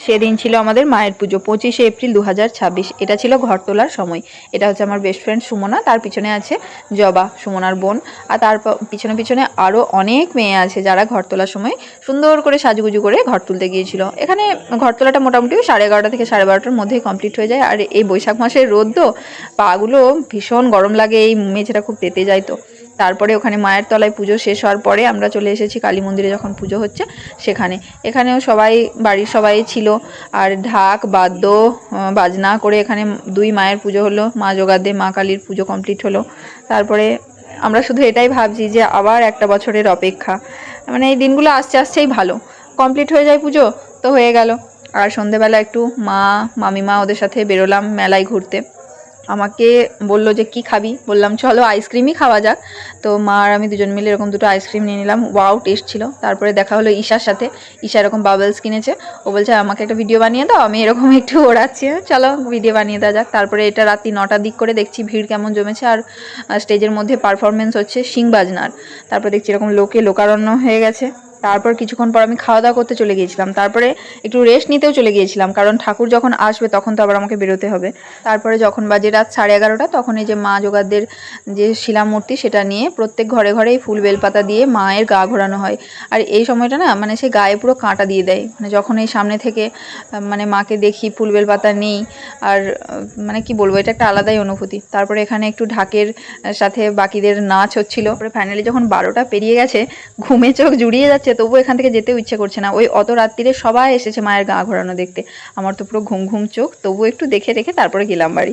সেদিন ছিল আমাদের মায়ের পুজো 25শে এপ্রিল 2026। এটা ছিল ঘর তোলার সময়। এটা হচ্ছে আমার বেস্ট ফ্রেন্ড সুমনা, তার পিছনে আছে জবা, সুমনার বোন। আর তার পিছনে পিছনে আরও অনেক মেয়ে আছে যারা ঘর তোলার সময় সুন্দর করে সাজুগুজু করে ঘর তুলতে গিয়েছিল। এখানে ঘর তোলাটা মোটামুটি 11:30 থেকে 12:30টার মধ্যেই কমপ্লিট হয়ে যায়। আর এই বৈশাখ মাসের রোদ তো, পাগুলো ভীষণ গরম লাগে, এই মেঝেটা খুব তেতে যায়। তো তারপরে ওখানে মায়ের তলায় পুজো শেষ হওয়ার পরে আমরা চলে এসেছি কালী মন্দিরে, যখন পুজো হচ্ছে সেখানে। এখানেও সবাই, বাড়ির সবাই ছিল। আর ঢাক বাদ্য বাজনা করে এখানে দুই মায়ের পুজো হলো, মা যোগাদে মা কালীর পুজো কমপ্লিট হলো। তারপরে আমরা শুধু এটাই ভাবছি যে আবার একটা বছরের অপেক্ষা, মানে এই দিনগুলো আসতে আসতেই ভালো, কমপ্লিট হয়ে যায় পুজো তো হয়ে গেল। আর সন্ধেবেলা একটু মা মামিমা ওদের সাথে বেরোলাম মেলায় ঘুরতে। আমাকে বললো যে কি খাবি, বললাম চলো আইসক্রিমই খাওয়া যাক। তো মা আর আমি দুজন মিলে এরকম দুটো আইসক্রিম নিয়ে নিলাম, ওয়াও টেস্ট ছিল। তারপরে দেখা হলো ঈশার সাথে, ঈশা এরকম বাবলস কিনেছে, ও বলছে আমাকে একটা ভিডিও বানিয়ে দাও, আমি এরকম একটু ওড়াচ্ছি, চলো ভিডিও বানিয়ে দেওয়া যাক। তারপরে এটা রাত্রি 9টার দিক করে দেখছি ভিড় কেমন জমেছে, আর স্টেজের মধ্যে পারফরমেন্স হচ্ছে শিং বাজনার। তারপর দেখছি এরকম লোকারণ্য হয়ে গেছে। তারপর কিছুক্ষণ পর আমি খাওয়া দাওয়া করতে চলে গিয়েছিলাম, তারপরে একটু রেস্ট নিতেও চলে গিয়েছিলাম, কারণ ঠাকুর যখন আসবে তখন তো আবার আমাকে বেরোতে হবে। তারপরে যখন বাজে রাত 11:30, তখন এই যে মা যোগাদের যে শিলামূর্তি সেটা নিয়ে প্রত্যেক ঘরে ঘরেই ফুল বেলপাতা দিয়ে মায়ের গা ঘোরানো হয়। আর এই সময়টা না, মানে সে গায়ে পুরো কাঁটা দিয়ে দেয়, মানে যখন এই সামনে থেকে মানে মাকে দেখি, ফুল বেলপাতা নেই, আর মানে কি বলবো, এটা একটা আলাদাই অনুভূতি। তারপরে এখানে একটু ঢাকের সাথে বাকিদের নাচ হচ্ছিল। তারপরে ফাইনালি যখন 12টা পেরিয়ে গেছে, ঘুমে চোখ জুড়িয়ে যাচ্ছে, তবু এখান থেকে যেতেও ইচ্ছে করছে না। ওই অত রাত্রিরে সবাই এসেছে মায়ের গা ঘোরানো দেখতে, আমার তো পুরো ঘুম ঘুম চোখ, তবু একটু দেখে রেখে তারপরে গেলাম বাড়ি।